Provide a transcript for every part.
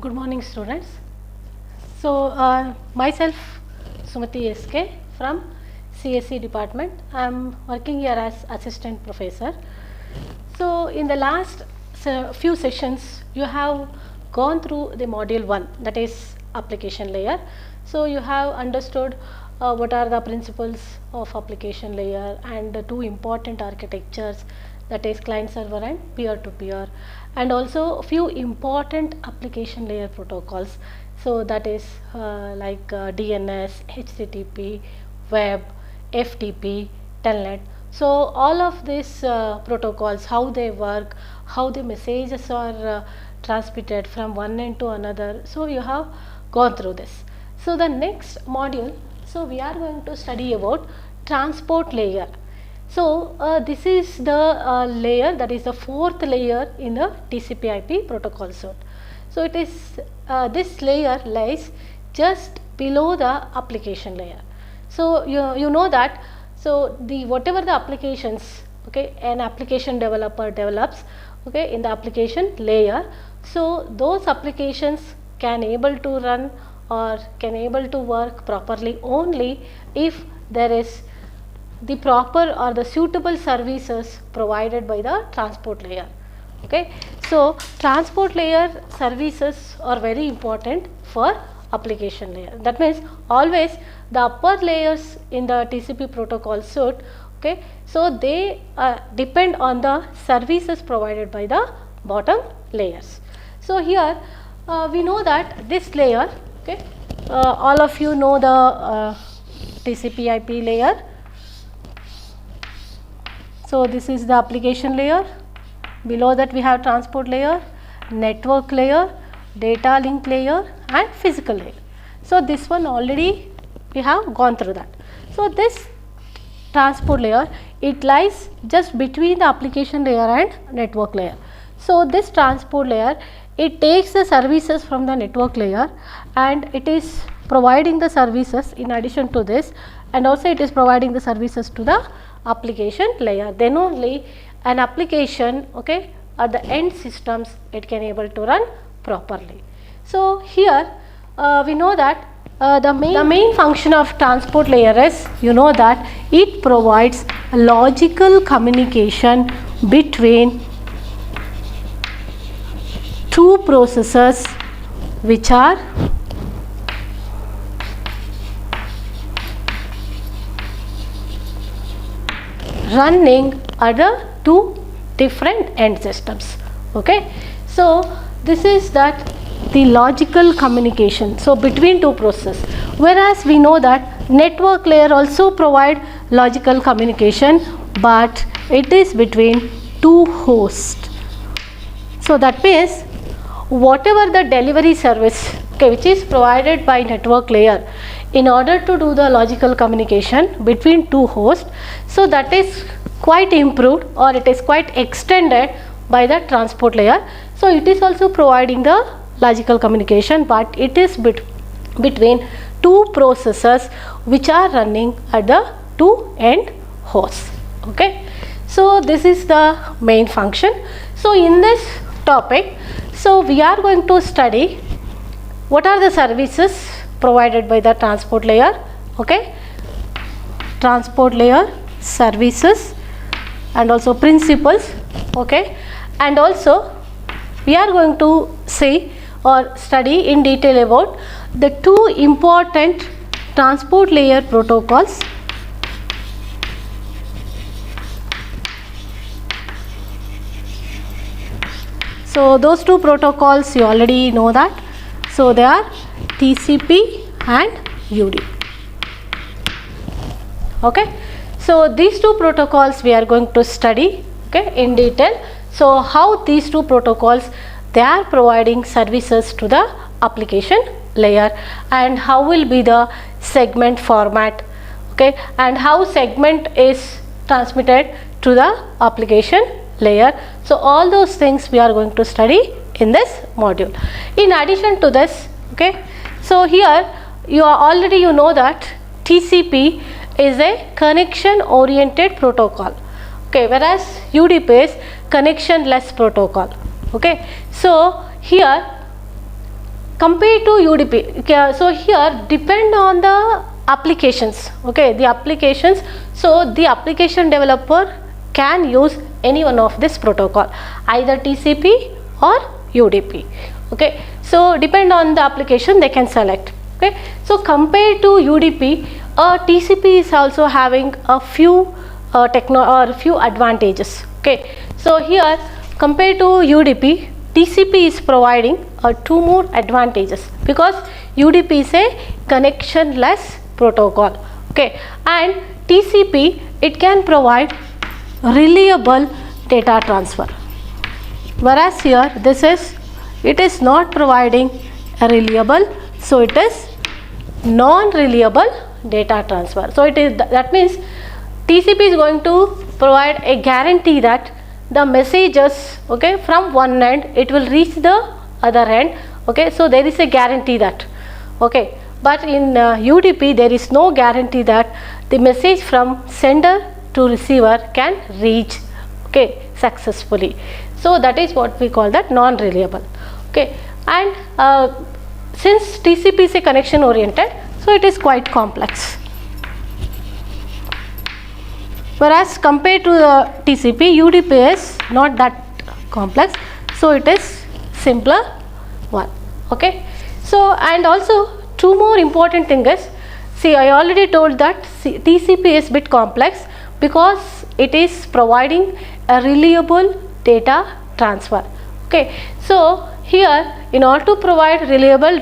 Good morning, students. So, myself Sumati SK from CSE department. I am working here as assistant professor. So, in the last few sessions, you have gone through the module 1, that is application layer. So, you have understood what are the principles of application layer and the two important architectures, that is client server and peer to peer, and also a few important application layer protocols. So, that is DNS, HTTP, web, FTP, telnet. So, all of these protocols, how they work, how the messages are transmitted from one end to another. So, you have gone through this. So, the next module, so we are going to study about transport layer. So, this is the layer, that is the fourth layer in the TCP/IP protocol suite. So, it is this layer lies just below the application layer. So, you know that, so the whatever the applications, okay, an application developer develops, okay, in the application layer. So, those applications can able to run or can able to work properly only if there is the proper or the suitable services provided by the transport layer. Okay. So, transport layer services are very important for application layer. That means always the upper layers in the TCP protocol suite, okay, so they depend on the services provided by the bottom layers. So, here we know that this layer, okay, all of you know the TCP/IP layer. So, this is the application layer, below that we have transport layer, network layer, data link layer and physical layer. So, this one already we have gone through that. So, this transport layer, it lies just between the application layer and network layer. So, this transport layer, it takes the services from the network layer and it is providing the services in addition to this, and also it is providing the services to the application layer. Then only an application, okay, at the end systems it can able to run properly. So, here we know that the main function of transport layer is, you know that it provides a logical communication between two processes which are running at the two different end systems. Okay. So, this is that the logical communication, so between two processes, whereas we know that network layer also provide logical communication, but it is between two hosts. So, that means whatever the delivery service, okay, which is provided by network layer in order to do the logical communication between two hosts, so that is quite improved or it is quite extended by the transport layer. So, it is also providing the logical communication, but it is between two processes which are running at the two end hosts. Okay. So, this is the main function. So, in this topic, so we are going to study what are the services provided by the transport layer, okay, transport layer services and also principles, okay, and also we are going to see or study in detail about the two important transport layer protocols. So, those two protocols you already know that. So, they are TCP and UDP. Okay. So, these two protocols we are going to study, okay, in detail. So, how these two protocols, they are providing services to the application layer, and how will be the segment format, okay, and how segment is transmitted to the application layer. So, all those things we are going to study in this module. In addition to this, okay, so here you know that TCP is a connection oriented protocol, okay, whereas UDP is connection less protocol. Okay. So, here compared to UDP, okay, so here depend on the applications, okay, the applications. So the application developer can use any one of this protocol, either TCP or UDP, okay. So depend on the application they can select, okay. So compared to UDP, TCP is also having a few few advantages, okay. So here compared to UDP, TCP is providing two more advantages, because UDP is a connectionless protocol, okay, and TCP, it can provide reliable data transfer, whereas here it is not providing a reliable, so it is non-reliable data transfer. So it is, that means TCP is going to provide a guarantee that the messages, okay, from one end it will reach the other end, okay. So there is a guarantee that, okay, but in UDP there is no guarantee that the message from sender to receiver can reach, okay, successfully. So that is what we call that non-reliable, okay. And since TCP is a connection oriented, so it is quite complex, whereas compared to the TCP, UDP is not that complex, so it is simpler one, okay. So and also two more important thing is, see, I already told that TCP is bit complex because it is providing a reliable data transfer, okay. So here, in order to provide reliable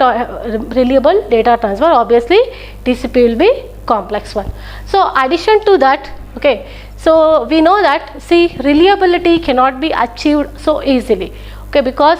data transfer, obviously TCP will be complex one. So addition to that, okay, so we know that, see, reliability cannot be achieved so easily, okay, because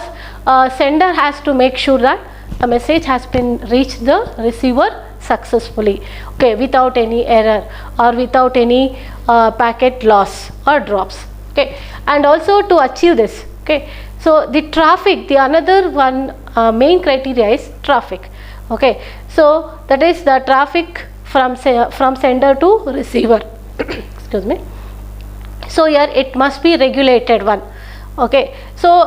sender has to make sure that the message has been reached the receiver successfully, okay, without any error or without any packet loss or drops, okay. And also to achieve this, okay, so the traffic, the another one main criteria is traffic, okay. So that is the traffic from sender to receiver excuse me. So here it must be regulated one, okay. So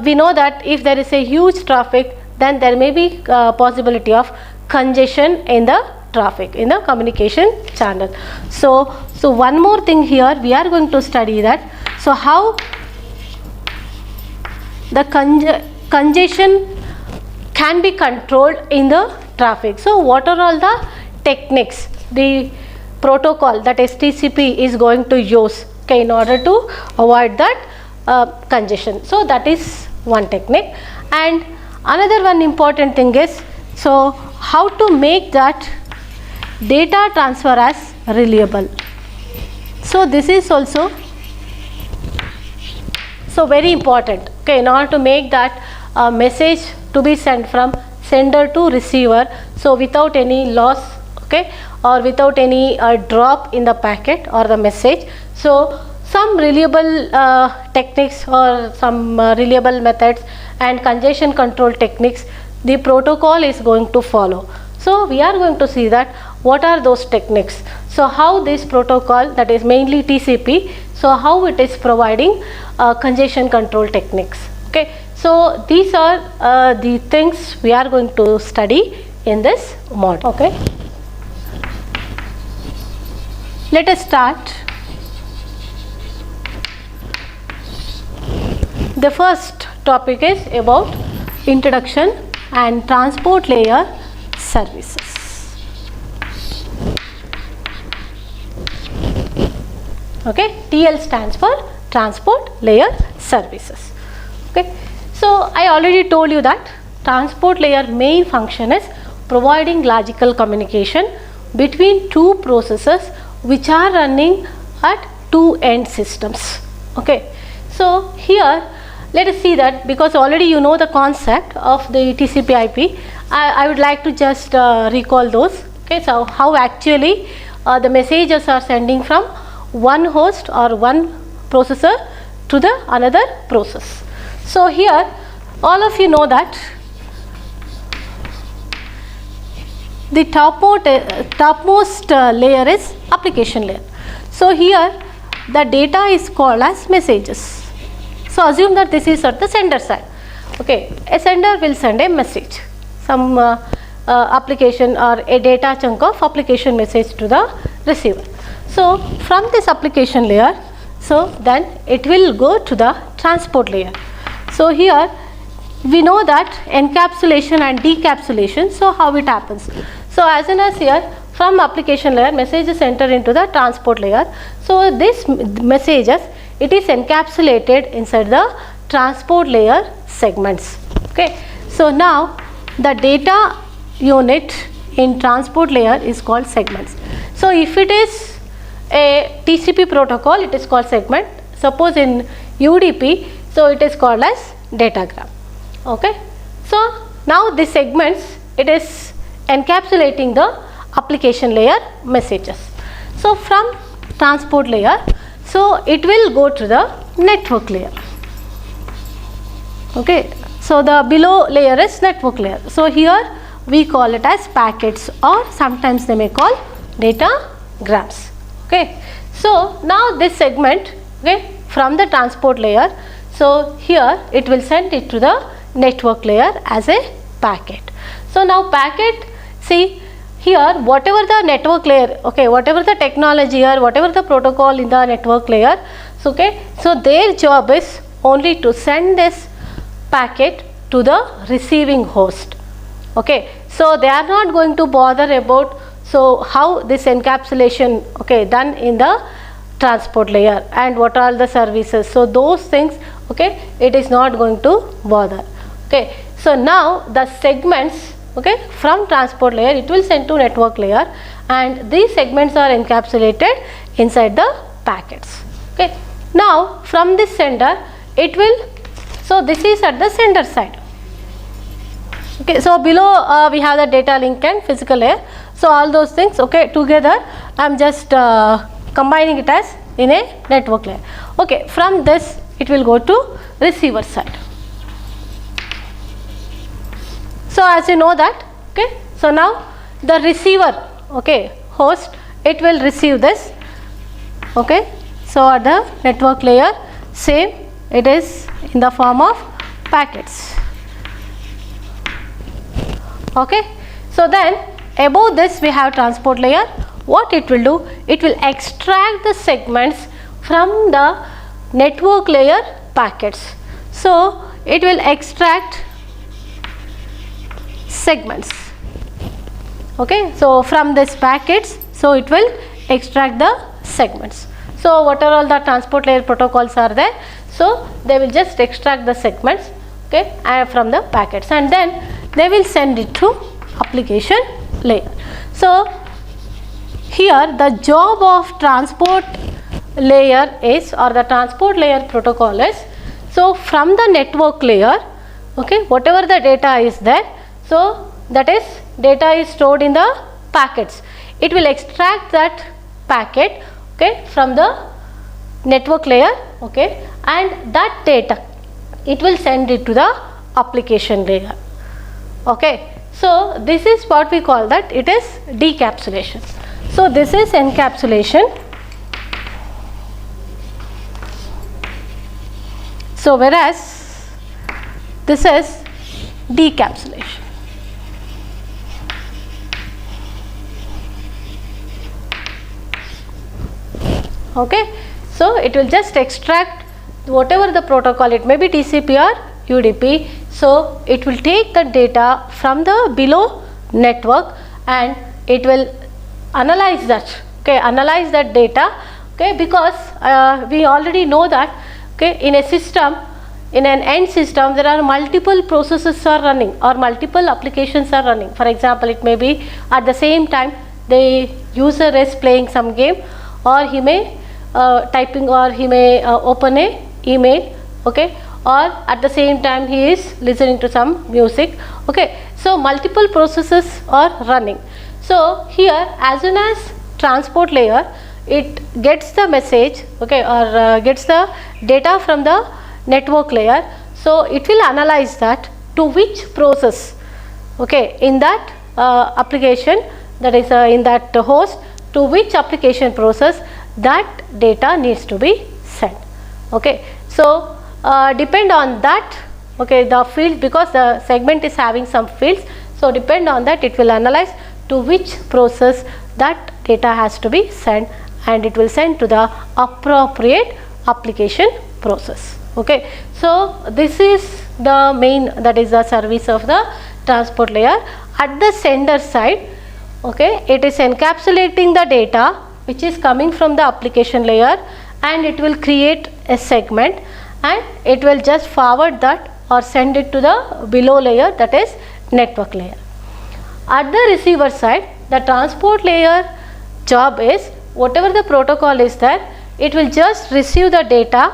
we know that if there is a huge traffic, then there may be possibility of congestion in the traffic, in the communication channel. So one more thing here we are going to study that, so how the congestion can be controlled in the traffic. So what are all the techniques the protocol, that is TCP, is going to use, okay, in order to avoid that congestion. So that is one technique. And another one important thing is, so how to make that data transfer as reliable. So this is also so very important, okay, in order to make that message to be sent from sender to receiver, so without any loss, okay, or without any drop in the packet or the message. So some reliable techniques or some reliable methods and congestion control techniques the protocol is going to follow. So we are going to see that what are those techniques. So how this protocol, that is mainly TCP, so how it is providing congestion control techniques, okay. So these are the things we are going to study in this module, okay. Let us start. The first topic is about introduction and transport layer services. Okay, TL stands for transport layer services. Okay, so I already told you that transport layer main function is providing logical communication between two processes which are running at two end systems. Okay, so here let us see that, because already you know the concept of the TCP/IP. I would like to just recall those. Okay, so how actually the messages are sending from one host or one processor to the another process. So here all of you know that the topmost layer is application layer. So here the data is called as messages. So assume that this is at the sender side. Okay, a sender will send a message some application or a data chunk of application message to the receiver. So from this application layer, so then it will go to the transport layer. So here we know that encapsulation and decapsulation. So how it happens? So as in as here, from application layer, messages enter into the transport layer. So this messages, it is encapsulated inside the transport layer segments. Okay. So now the data unit in transport layer is called segments. So if it is a TCP protocol, it is called segment. Suppose in UDP, so it is called as datagram. Okay. So now the segments, it is encapsulating the application layer messages. So from transport layer, so it will go to the network layer. Okay. So the below layer is network layer. So here we call it as packets, or sometimes they may call datagrams. Okay. So now this segment, okay, from the transport layer, so here it will send it to the network layer as a packet. So now packet, see here whatever the network layer, okay, whatever the technology or whatever the protocol in the network layer, so okay, so their job is only to send this packet to the receiving host. Okay, so they are not going to bother about so how this encapsulation, okay, done in the transport layer and what are the services. So those things, okay, it is not going to bother. Okay, so now the segments, okay, from transport layer it will send to network layer, and these segments are encapsulated inside the packets. Okay, now from this sender it will, so this is at the sender side. Okay, so below we have the data link and physical layer. So all those things, okay, together I am just combining it as in a network layer. Okay, from this it will go to receiver side. So as you know that, okay, so now the receiver, okay, host, it will receive this. Okay, so at the network layer, same, it is in the form of packets. Okay, so then above this we have transport layer. What it will do? It will extract the segments from the network layer packets. So it will extract segments. Okay, so from this packets, so it will extract the segments. So what are all the transport layer protocols are there? So they will just extract the segments, okay, from the packets, and then they will send it to application layer. So here the job of transport layer is, or the transport layer protocol is, so from the network layer, okay, whatever the data is there, so that is data is stored in the packets. It will extract that packet, okay, from the network layer, okay, and that data it will send it to the application layer. Okay, so this is what we call that, it is decapsulation. So this is encapsulation. So whereas this is decapsulation. Okay, so it will just extract whatever the protocol, it may be TCP or UDP. So it will take the data from the below network and it will analyze that, okay, analyze that data, okay, because we already know that, okay, in a system, in an end system, there are multiple processes are running or multiple applications are running. For example, it may be at the same time the user is playing some game, or he may typing, or he may open a email, okay, or at the same time he is listening to some music. Okay, so multiple processes are running. So here, as soon as transport layer it gets the message, okay, or gets the data from the network layer, so it will analyze that to which process, okay, in that application, that is in that host, to which application process that data needs to be sent. Okay, so depend on that, okay, the field, because the segment is having some fields, So depend on that, it will analyze to which process that data has to be sent, and it will send to the appropriate application process. Okay, so this is the main, that is the service of the transport layer. At the sender side, okay, it is encapsulating the data which is coming from the application layer, and it will create a segment, and it will just forward that or send it to the below layer, that is network layer. At the receiver side, the transport layer job is, whatever the protocol is there, it will just receive the data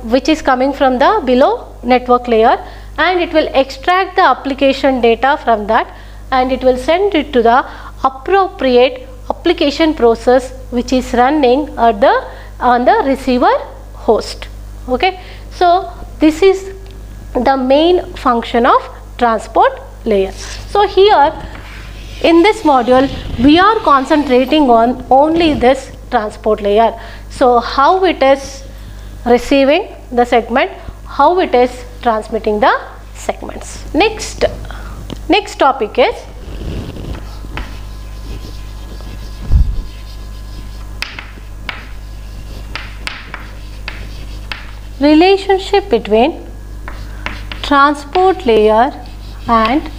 which is coming from the below network layer, and it will extract the application data from that, and it will send it to the appropriate application process which is running at the on the receiver host. Okay, so this is the main function of transport layer. So here in this module we are concentrating on only this transport layer. So how it is receiving the segment, how it is transmitting the segments. Next topic is relationship between transport layer and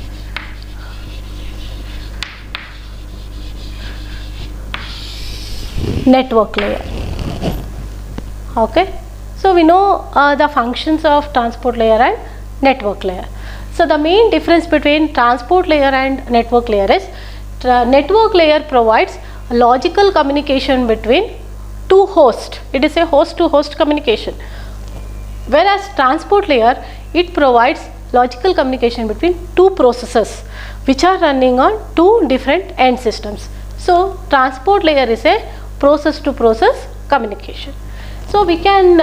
network layer. Okay, so we know the functions of transport layer and network layer. So the main difference between transport layer and network layer is, network layer provides logical communication between two hosts. It is a host to host communication, whereas transport layer, it provides logical communication between two processes which are running on two different end systems. So transport layer is a process to process communication. So we can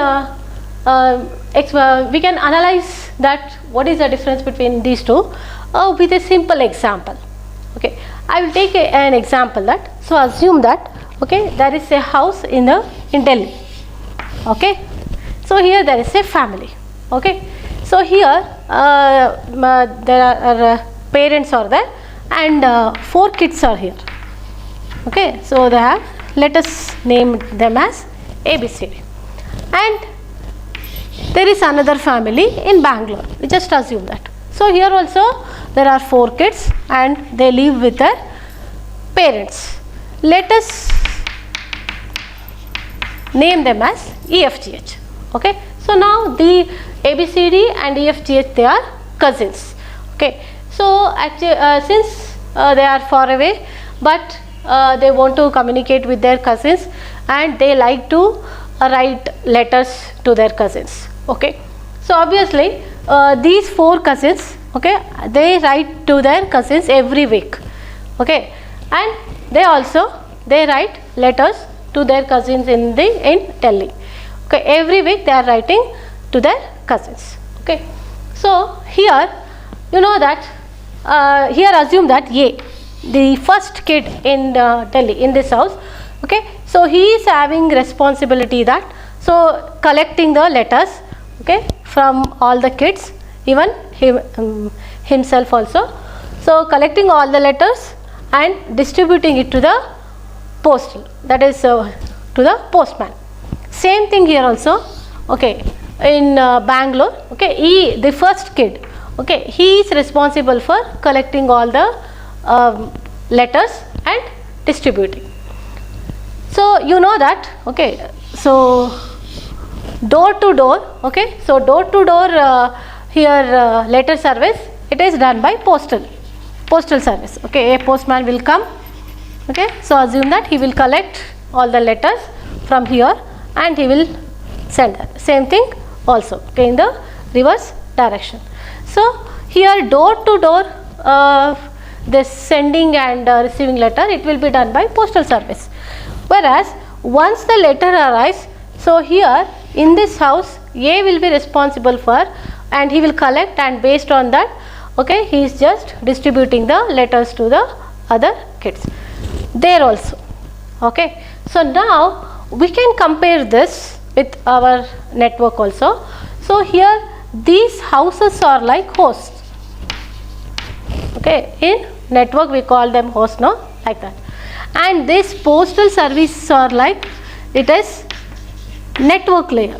analyze that what is the difference between these two with a simple example. Okay, I will take an example that, so assume that, okay, there is a house in Delhi. Okay, so here there is a family. Okay, so here there are parents are there, and 4 kids are here. Okay, so they have, let us name them as ABCD, and there is another family in Bangalore. We just assume that. So here also there are 4 kids and they live with their parents. Let us name them as EFGH. Okay, so now the ABCD and EFGH, they are cousins. Okay, so actually since they are far away, but they want to communicate with their cousins, and they like to write letters to their cousins. Okay, so obviously these 4 cousins, okay, they write to their cousins every week. Okay, and they write letters to their cousins in Delhi. Okay, every week they are writing to their cousins. Okay, so here you know that here assume that A, the first kid in Delhi, in this house. Okay, so he is having responsibility that, so collecting the letters, okay, from all the kids, even himself also. So collecting all the letters and distributing it to the postal, that is to the postman. Same thing here also. Okay, in Bangalore, okay, the first kid, okay, he is responsible for collecting all the letters and distributing. So you know that, okay, so door to door, okay, so door to door here letter service, it is done by postal service. Okay, a postman will come. Okay, so assume that he will collect all the letters from here and he will send that. Same thing also, okay, in the reverse direction. So here door to door this sending and receiving letter, it will be done by postal service. Whereas once the letter arrives, so here in this house A will be responsible for, and he will collect, and based on that, okay, he is just distributing the letters to the other kids there also. Okay, so now we can compare this with our network also. So here these houses are like hosts. Okay, in network we call them host, no, like that. And this postal service are like, it is network layer.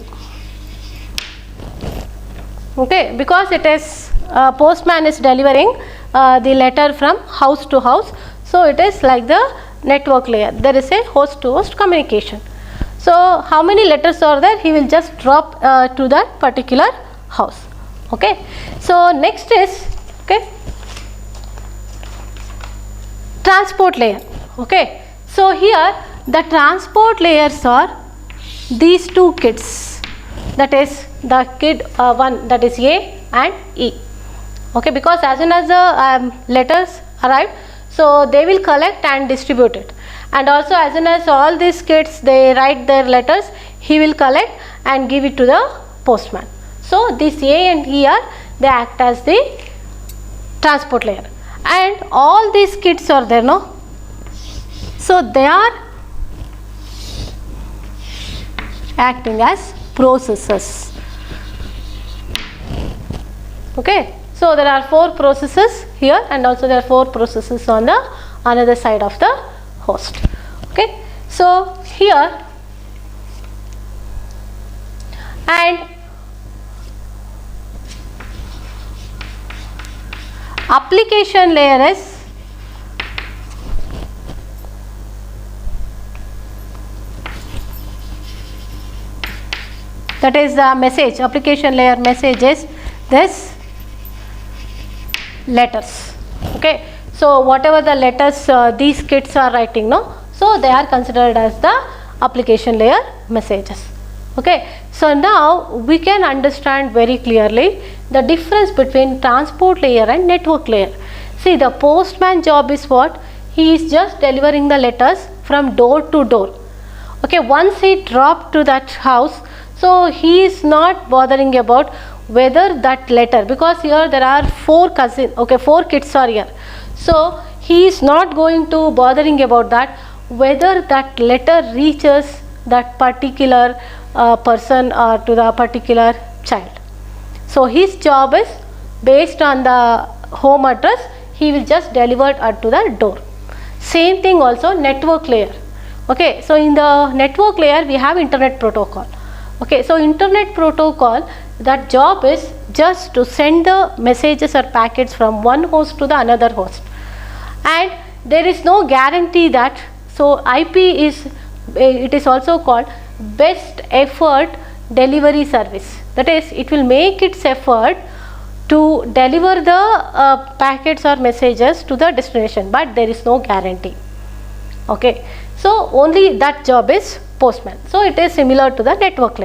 Okay, because it is postman is delivering the letter from house to house, so it is like the network layer. There is a host to host communication. So how many letters are there? He will just drop to that particular house. Okay. So next is, okay, transport layer. Okay. So here the transport layers are these two kids, that is the kid one, that is A and E. Okay, because as soon as the letters arrive, so they will collect and distribute it, and also as soon as all these kids they write their letters, he will collect and give it to the postman. So this A and E are, they act as the transport layer, and all these kids are there, no, so they are acting as processes. Okay, so there are 4 processes here, and also there are 4 processes on the another side of the host. Okay, so here, and application layer is that is the message, application layer message is this letters. Okay, so whatever the letters these kids are writing, no, so they are considered as the application layer messages. Okay, so now we can understand very clearly the difference between transport layer and network layer. See, the postman job is what? He is just delivering the letters from door to door. Okay, once he dropped to that house, so he is not bothering about whether that letter, because here there are 4 cousins, okay, 4 kids are here. So he is not going to bothering about that, whether that letter reaches that particular person or to the particular child. So his job is based on the home address, he will just deliver it to the door. Same thing also network layer. Okay, so in the network layer we have internet protocol. Okay, so internet protocol, that job is just to send the messages or packets from one host to the another host, and there is no guarantee that, so IP is, it is also called best effort delivery service, that is it will make its effort to deliver the packets or messages to the destination, but there is no guarantee. Okay, so only that job is postman. So it is similar to the network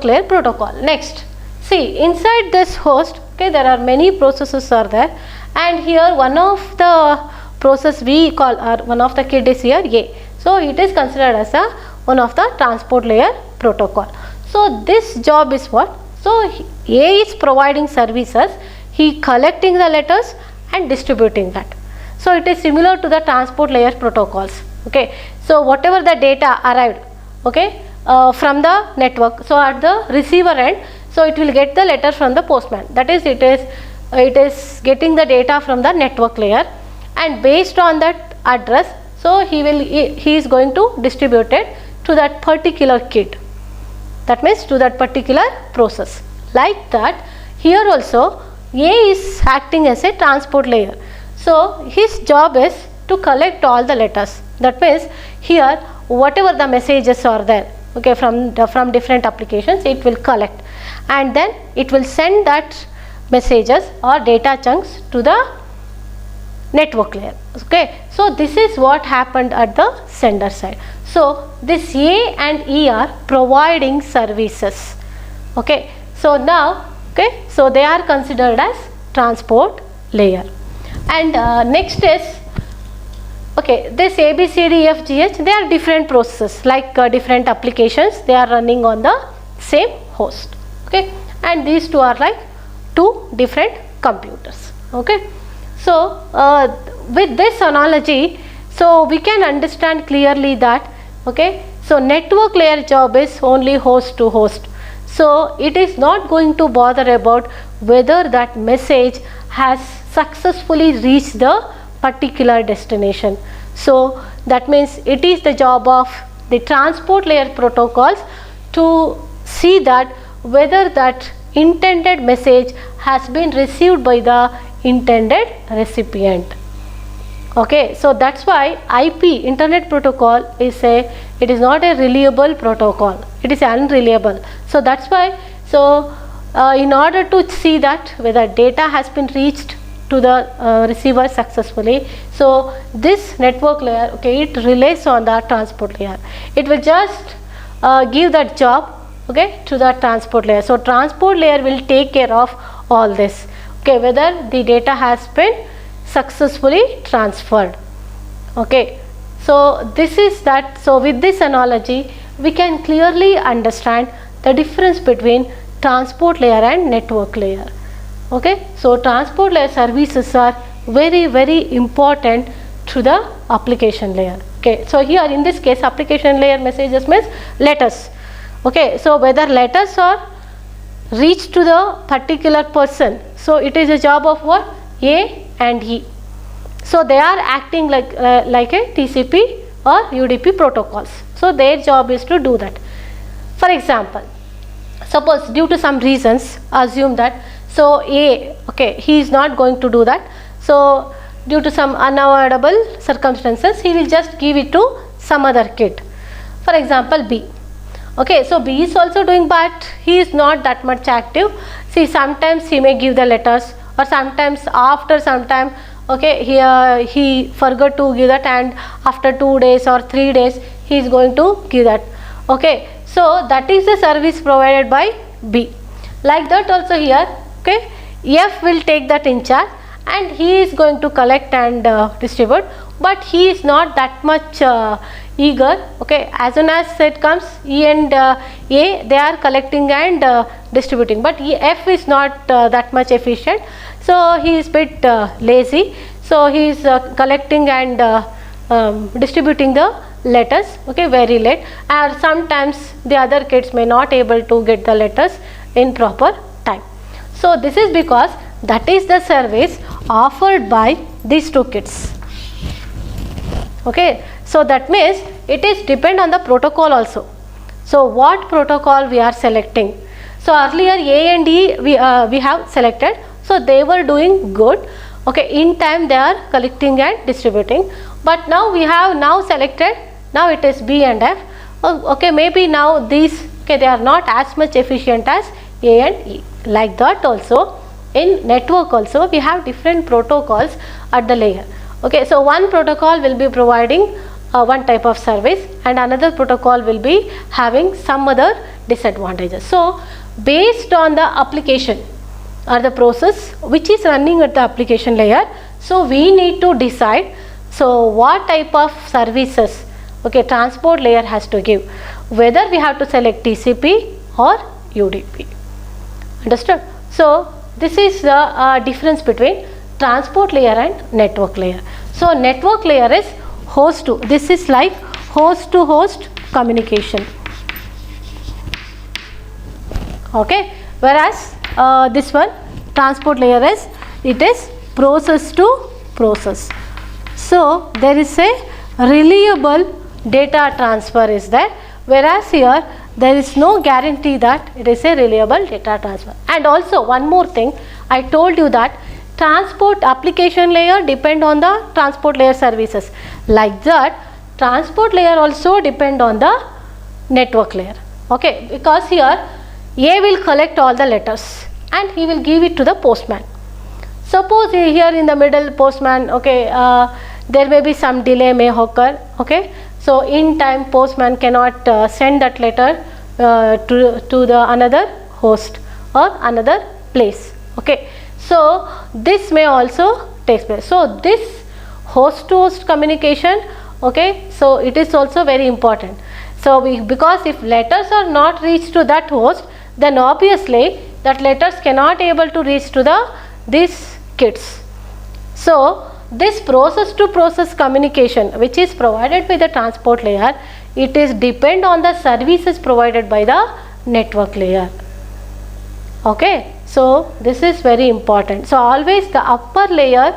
layer protocol. Next, see, inside this host, okay, there are many processes are there, and here one of the process we call, or one of the kid is here A, so it is considered as a one of the transport layer protocol. So this job is what? So A is providing services, he collecting the letters and distributing that. So it is similar to the transport layer protocols. Okay, so whatever the data arrived, okay, from the network, so at the receiver end, so it will get the letter from the postman, that is it is getting the data from the network layer, and based on that address, so he is going to distribute it to that particular kid, that means to that particular process. Like that, here also A is acting as a transport layer, so his job is to collect all the letters, that means here whatever the messages are there, okay, from different applications, it will collect, and then it will send that messages or data chunks to the network layer. Okay, so this is what happened at the sender side. So this A and E are providing services. Okay, so now, okay, so they are considered as transport layer. And next is, okay, this A, B, C, D, F, G, H, they are different processes, like different applications, they are running on the same host. Okay, and these two are like 2 different computers. Okay, so with this analogy, so we can understand clearly that, okay, so network layer job is only host to host, so it is not going to bother about whether that message has successfully reach the particular destination. So that means it is the job of the transport layer protocols to see that whether that intended message has been received by the intended recipient. Okay, so that's why IP, Internet Protocol, it is not a reliable protocol, it is unreliable. So that's why, in order to see that whether data has been reached to the receiver successfully, so this network layer, okay, it relies on the transport layer. It will just give that job, okay, to the transport layer. So transport layer will take care of all this, okay, whether the data has been successfully transferred. Okay, so this is that. So with this analogy we can clearly understand the difference between transport layer and network layer. Okay, so transport layer services are very, very important to the application layer. Okay, so here in this case application layer messages means letters. Okay, so whether letters are reached to the particular person, so it is a job of what? A and E. So they are acting like a TCP or UDP protocols. So their job is to do that. For example, suppose due to some reasons, assume that so A, okay, he is not going to do that. So due to some unavoidable circumstances, he will just give it to some other kid. For example, B. Okay, so B is also doing, but he is not that much active. See, sometimes he may give the letters, or sometimes after some time, okay, he forgot to give that, and after 2 days or 3 days he is going to give that. Okay, so that is the service provided by B. Like that also here, okay, F will take that in charge and he is going to collect and distribute, but he is not that much eager. Okay, as soon as it comes, E and A, they are collecting and distributing, but F is not that much efficient, so he is bit lazy. So he is collecting and distributing the letters, okay, very late, and sometimes the other kids may not able to get the letters in proper time. So this is because that is the service offered by these two kids. Okay, so that means it is depend on the protocol also. So what protocol we are selecting? So earlier A and E we have selected, so they were doing good. Okay, in time they are collecting and distributing, but now we have now selected, now it is B and F. Okay, maybe now these, okay, they are not as much efficient as A and E. Like that also in network also we have different protocols at the layer. Okay, so one protocol will be providing one type of service and another protocol will be having some other disadvantages. So based on the application or the process which is running at the application layer, so we need to decide so what type of services, okay, transport layer has to give, whether we have to select TCP or UDP. Understood? So this is the difference between transport layer and network layer. So network layer is host to, this is like host to host communication. Okay, whereas this one transport layer is, it is process to process. So there is a reliable data transfer is there, whereas here there is no guarantee that it is a reliable data transfer. And also one more thing, I told you that transport application layer depend on the transport layer services. Like that, transport layer also depend on the network layer. Okay, because here A will collect all the letters and he will give it to the postman. Suppose here in the middle postman, okay, there may be some delay may occur. Okay, so in time postman cannot send that letter to the another host or another place. Okay, so this may also take place. So this host to host communication, okay, so it is also very important. So because if letters are not reached to that host, then obviously that letters cannot able to reach to the these kids. So this process to process communication which is provided by the transport layer, it is depend on the services provided by the network layer. Okay, So this is very important. So always the upper layer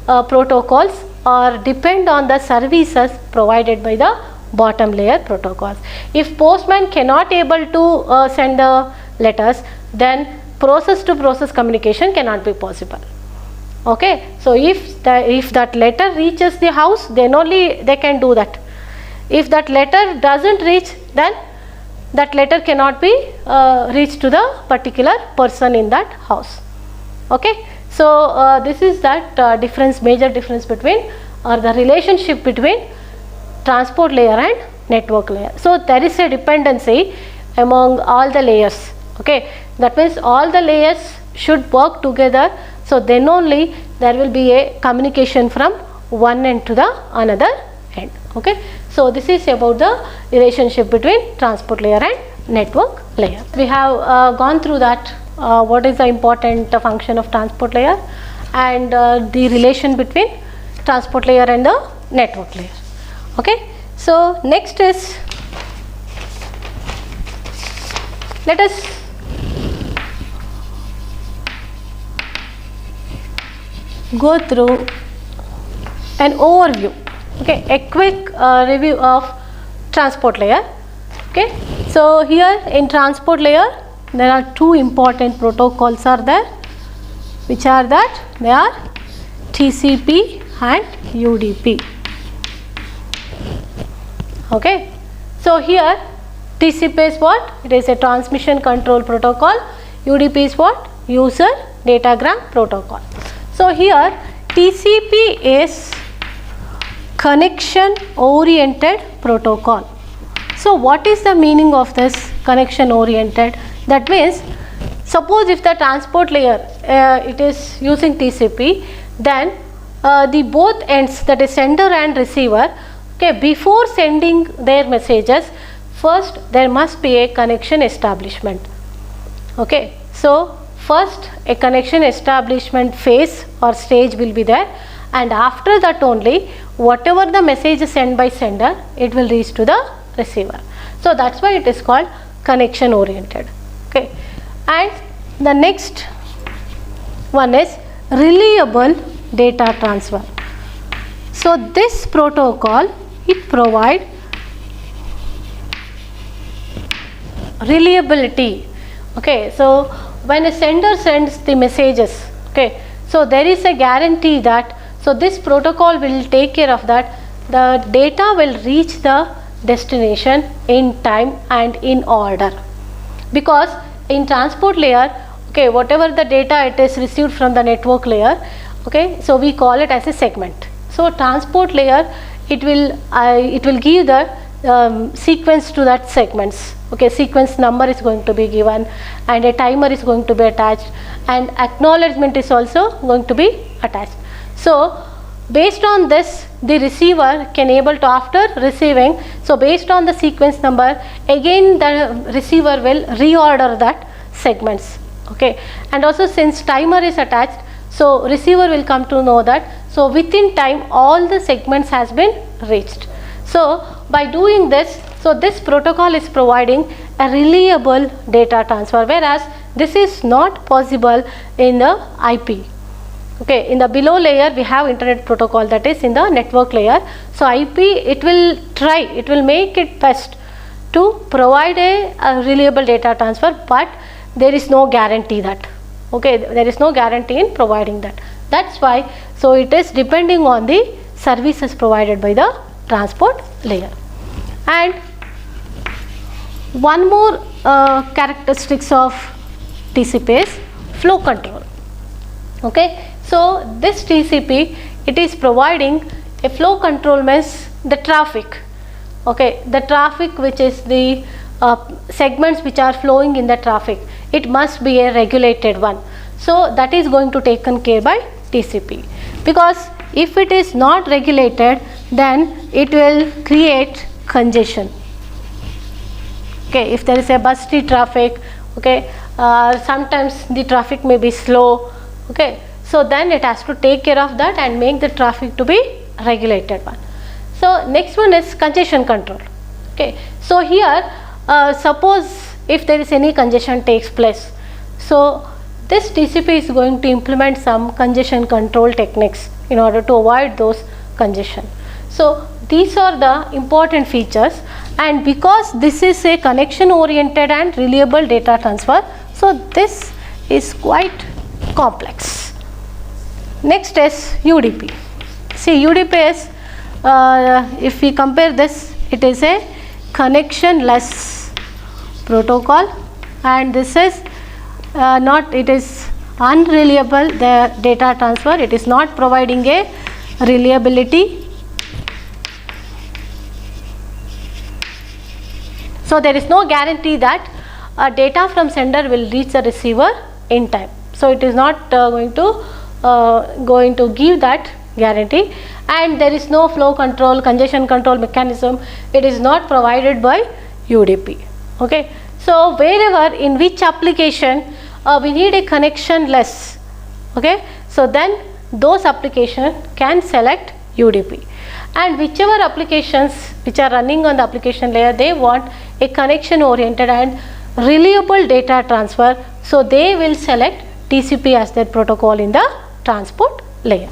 protocols or depend on the services provided by the bottom layer protocols. If postman cannot able to send the letters, then process to process communication cannot be possible. Okay, so if that letter reaches the house, then only they can do that. If that letter doesn't reach, then that letter cannot be reached to the particular person in that house. Okay, so this is that difference, major difference between or the relationship between transport layer and network layer. So there is a dependency among all the layers. Okay, that means all the layers should work together, so then only there will be a communication from one end to the another end. Okay, so this is about the relationship between transport layer and network layer. We have gone through that what is the important function of transport layer and the relation between transport layer and the network layer. Okay, so next is, let us go through an overview. Okay, a quick review of transport layer. Okay, so here in transport layer there are two important protocols are there, which are that they are TCP and UDP. Okay, so here TCP is what? It is a transmission control protocol. UDP is what? User datagram protocol. So here TCP is connection oriented protocol. So what is the meaning of this connection oriented? That means, suppose if the transport layer it is using TCP, then the both ends, that is sender and receiver, okay, before sending their messages, first there must be a connection establishment. Okay, so first a connection establishment phase or stage will be there, and after that only whatever the message is sent by sender, it will reach to the receiver. So that's why it is called connection oriented. Okay, and the next one is reliable data transfer. So this protocol, it provide reliability. Okay, so when a sender sends the messages, okay, so there is a guarantee that, so this protocol will take care of that, the data will reach the destination in time and in order. Because in transport layer, okay, whatever the data it is received from the network layer, okay, so we call it as a segment. So transport layer, it will give the sequence to that segments. Okay, sequence number is going to be given and a timer is going to be attached and acknowledgement is also going to be attached. So based on this, the receiver can able to, after receiving, so based on the sequence number, again the receiver will reorder that segments. Okay, and also since timer is attached, so receiver will come to know that, so within time all the segments has been reached. So by doing this, so this protocol is providing a reliable data transfer, whereas this is not possible in the IP. Okay, in the below layer we have internet protocol, that is in the network layer. So IP, it will try, it will make it best to provide a reliable data transfer, but there is no guarantee that. Okay, there is no guarantee in providing that. That's why, so it is depending on the services provided by the transport layer. And one more characteristics of TCP is flow control. Okay, so this TCP, it is providing a flow control, means the traffic. Okay, the traffic which is the segments which are flowing in the traffic, it must be a regulated one. So that is going to taken care by TCP, because if it is not regulated, then it will create congestion. Okay, if there is a busty traffic, okay, sometimes the traffic may be slow. Okay, so then it has to take care of that and make the traffic to be regulated one. So next one is congestion control. Okay, so here suppose if there is any congestion takes place, so this TCP is going to implement some congestion control techniques in order to avoid those congestion. So these are the important features, and because this is a connection oriented and reliable data transfer, so this is quite complex. Next is UDP. See, UDP is, if we compare this, it is a connectionless protocol, and this is it is unreliable, the data transfer, it is not providing a reliability. So there is no guarantee that data from sender will reach the receiver in time. So it is not going to give that guarantee, and there is no flow control, congestion control mechanism. It is not provided by UDP. Okay. So wherever, in which application we need a connectionless, okay, so then those applications can select UDP, and whichever applications which are running on the application layer, they want a connection oriented and reliable data transfer, so they will select TCP as their protocol in the transport layer.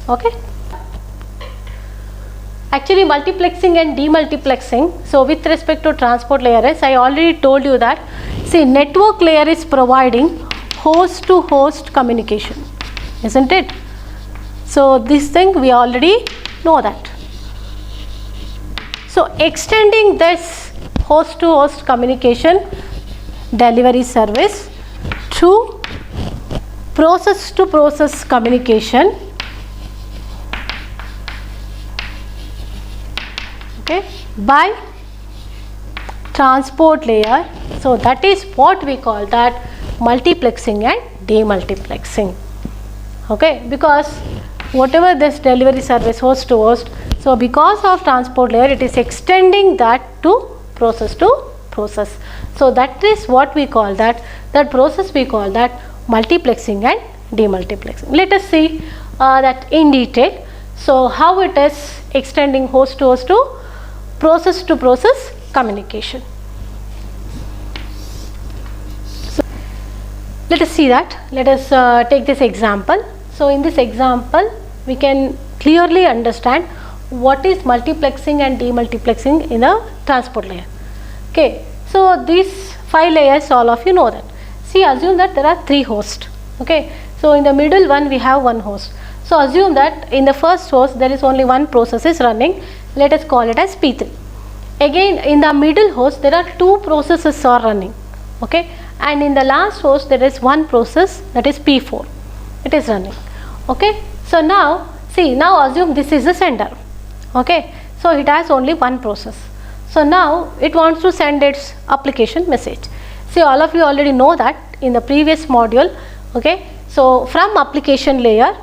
Okay. Actually, multiplexing and demultiplexing, so with respect to transport layer, as I already told you that, see, network layer is providing host to host communication, isn't it? So this thing we already know that. So extending this host to host communication delivery service to process communication, okay, by transport layer. So that is what we call that multiplexing and demultiplexing. Okay, because whatever this delivery service host to host, so because of transport layer, it is extending that to process. So that is what we call that process we call that multiplexing and demultiplexing. Let us see that in detail. So how it is extending host to host to process communication. So let us see that. Let us take this example. So in this example, we can clearly understand what is multiplexing and demultiplexing in the transport layer. Okay, so these 5 layers, all of you know that. See, assume that there are 3 hosts. Okay, so in the middle one we have one host. So assume that in the first host there is only one process is running. Let us call it as P3. Again, in the middle host there are 2 processes are running. Okay, and in the last host there is one process, that is P4. It is running. Okay, so now see, now assume this is the sender. Okay, so it has only one process. So now it wants to send its application message. See, all of you already know that in the previous module. Okay, so from application layer,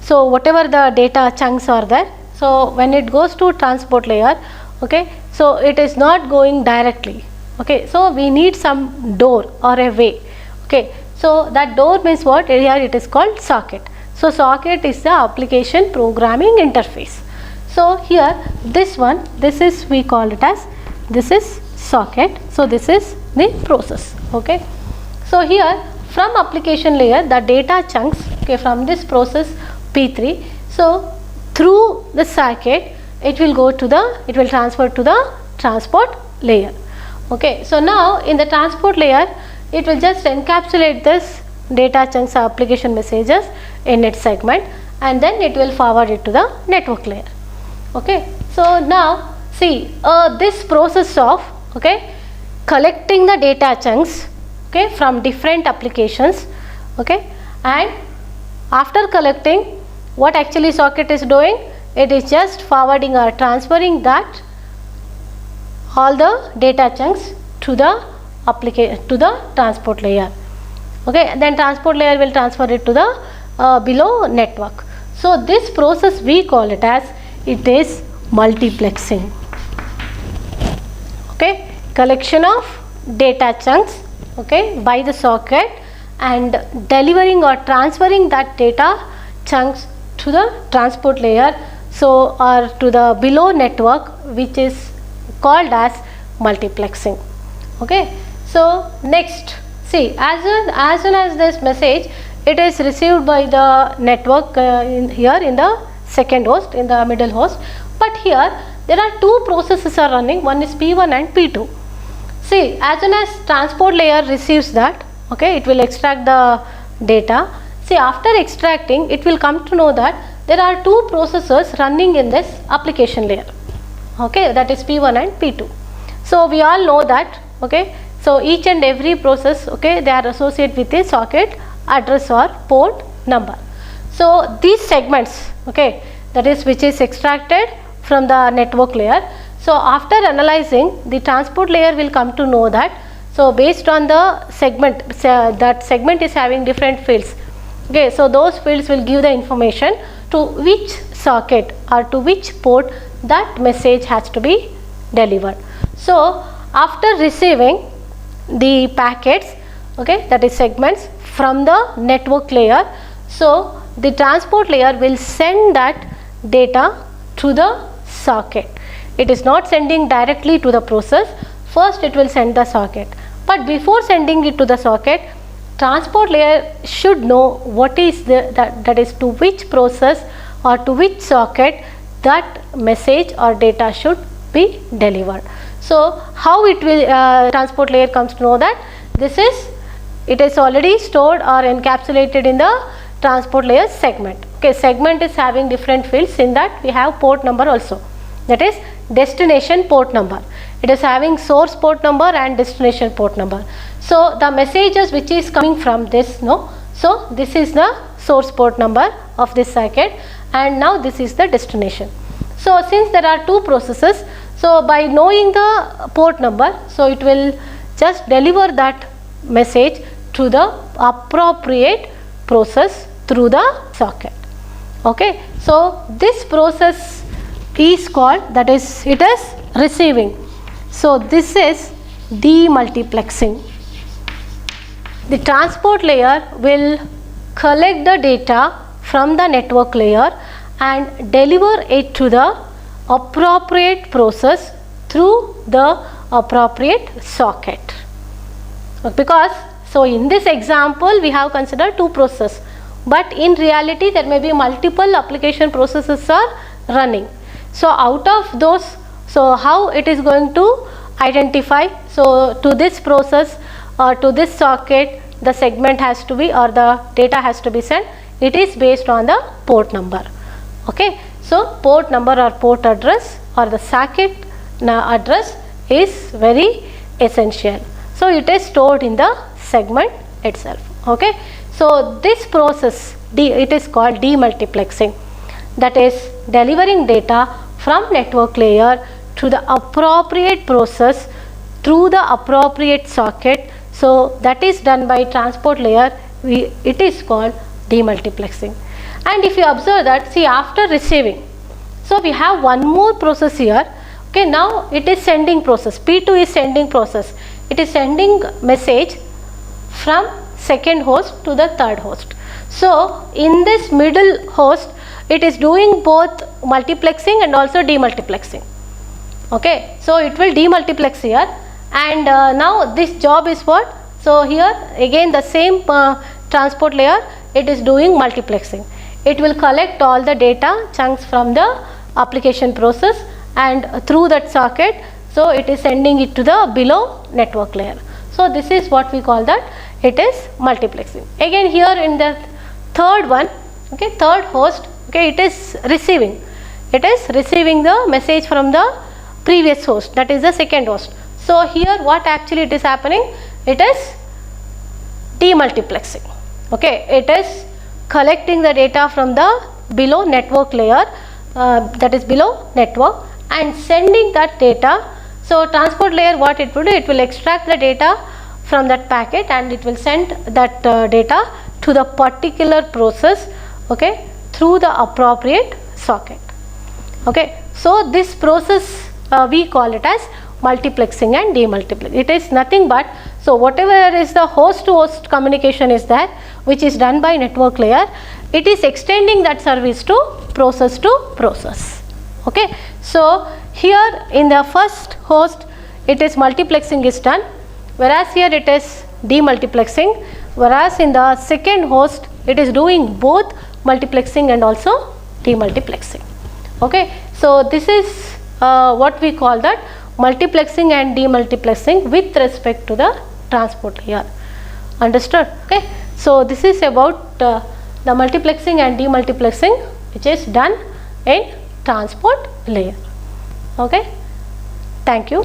so whatever the data chunks are there, so when it goes to transport layer, okay, so it is not going directly. Okay, so we need some door or a way. Okay, so that door means what? Here it is called socket. So socket is the application programming interface. So here this one, this is, we call it as, this is socket. So this is the process. Okay, so here from application layer the data chunks, okay, from this process P3, so through the socket it will go to the, it will transfer to the transport layer. Okay, so now in the transport layer it will just encapsulate this data chunks or application messages in its segment, and then it will forward it to the network layer. Okay, so now see, this process of, okay, collecting the data chunks, okay, from different applications, okay, and after collecting, what actually socket is doing, it is just forwarding or transferring that all the data chunks to the transport layer. Okay, then transport layer will transfer it to the below network. So this process we call it as, it is multiplexing. Okay, collection of data chunks, okay, by the socket and delivering or transferring that data chunks to the transport layer, so or to the below network, which is called as multiplexing. Okay, so next, See, as soon as this message, it is received by the network here in the second host, in the middle host. But here there are two processes are running. One is P1 and P2. See, as soon as transport layer receives that, okay, it will extract the data. See, after extracting, it will come to know that there are two processes running in this application layer. Okay, that is P1 and P2. So we all know that. Okay, so each and every process, okay, they are associated with a socket address or port number. So these segments, okay, that is which is extracted from the network layer. So after analyzing, the transport layer will come to know that, so based on the segment, that segment is having different fields. Okay, so those fields will give the information to which socket or to which port that message has to be delivered. So after receiving the packets, okay, that is segments from the network layer, so the transport layer will send that data to the socket. It is not sending directly to the process. First it will send the socket, but before sending it to the socket, transport layer should know what is that is to which process or to which socket that message or data should be delivered. So how it will transport layer comes to know that it is already stored or encapsulated in the transport layer segment. Okay, segment is having different fields. In that we have port number also, that is destination port number. It is having source port number and destination port number. So the messages which is coming from this, so this is the source port number of this socket, and now this is the destination. So since there are two processes, so by knowing the port number, so it will just deliver that message to the appropriate process through the socket. Okay, so this process is called, that is, it is receiving. So this is demultiplexing. The transport layer will collect the data from the network layer and deliver it to the appropriate process through the appropriate socket. Because, so in this example we have considered two processes, but in reality there may be multiple application processes are running. So out of those, so how it is going to identify, so to this process or to this socket the segment has to be, or the data has to be sent, it is based on the port number. Okay, so port number or port address or the socket address is very essential. So it is stored in the segment itself. Okay, so this process it is called demultiplexing, that is delivering data from network layer to the appropriate process through the appropriate socket. So that is done by transport layer. It is called demultiplexing. And if you observe that, see, after receiving, so we have one more process here. Okay, now it is sending process. P2 is sending process. It is sending message from second host to the third host. So in this middle host, it is doing both multiplexing and also demultiplexing. Okay, so it will demultiplex here, and now this job is what? So here again the same transport layer, it is doing multiplexing. It will collect all the data chunks from the application process and through that socket, so it is sending it to the below network layer. So this is what we call that, it is multiplexing. Again here in the third one, okay, third host, okay, it is receiving. It is receiving the message from the previous host, that is the second host. So here what actually it is happening, it is demultiplexing. Okay, it is collecting the data from the below network layer, that is below network, and sending that data. So transport layer, what it will do, it will extract the data from that packet and it will send that data to the particular process, okay, through the appropriate socket. Okay, so this process we call it as multiplexing and demultiplexing. It is nothing but, so whatever is the host to host communication is there, which is done by network layer, it is extending that service to process to process. Okay, so here in the first host it is multiplexing is done, whereas here it is demultiplexing, whereas in the second host it is doing both multiplexing and also demultiplexing. Okay, so this is what we call that multiplexing and demultiplexing with respect to the transport layer. Understood? Okay, so this is about the multiplexing and demultiplexing which is done in transport layer. Okay, thank you.